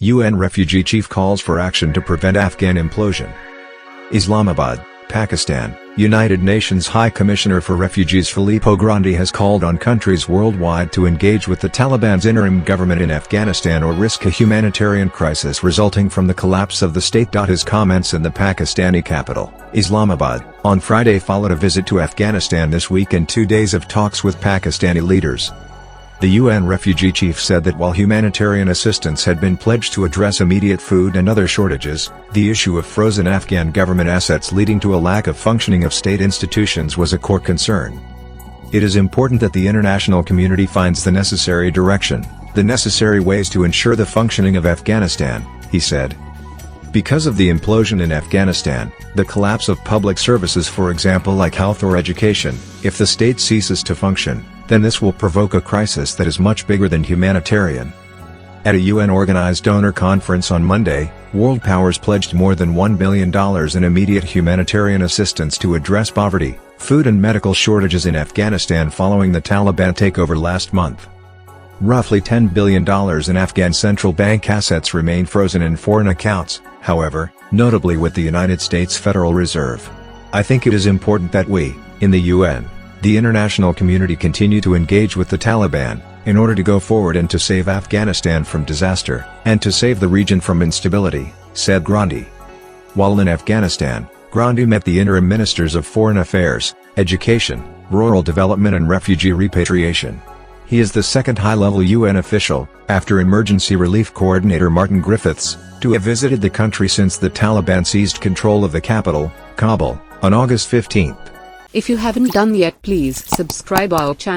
UN refugee chief calls for action to prevent Afghan implosion. Islamabad, Pakistan. United Nations High Commissioner for Refugees Filippo Grandi has called on countries worldwide to engage with the Taliban's interim government in Afghanistan or risk a humanitarian crisis resulting from the collapse of the state.His comments in the Pakistani capital, Islamabad, on Friday followed a visit to Afghanistan this week and 2 days of talks with Pakistani leaders. The UN refugee chief said that while humanitarian assistance had been pledged to address immediate food and other shortages, the issue of frozen Afghan government assets leading to a lack of functioning of state institutions was a core concern. It is important that the international community finds the necessary direction, the necessary ways to ensure the functioning of Afghanistan, he said. Because of the implosion in Afghanistan, the collapse of public services, for example like health or education, if the state ceases to function, then this will provoke a crisis that is much bigger than humanitarian. At a UN-organized donor conference on Monday, world powers pledged more than $1 billion in immediate humanitarian assistance to address poverty, food and medical shortages in Afghanistan following the Taliban takeover last month. Roughly $10 billion in Afghan central bank assets remain frozen in foreign accounts, however, notably with the United States Federal Reserve. I think it is important that we, in the UN, the international community continue to engage with the Taliban, in order to go forward and to save Afghanistan from disaster, and to save the region from instability, said Grandi. While in Afghanistan, Grandi met the interim ministers of foreign affairs, education, rural development and refugee repatriation. He is the second high-level UN official, after Emergency Relief Coordinator Martin Griffiths, to have visited the country since the Taliban seized control of the capital, Kabul, on August 15. If you haven't done yet, please subscribe our channel.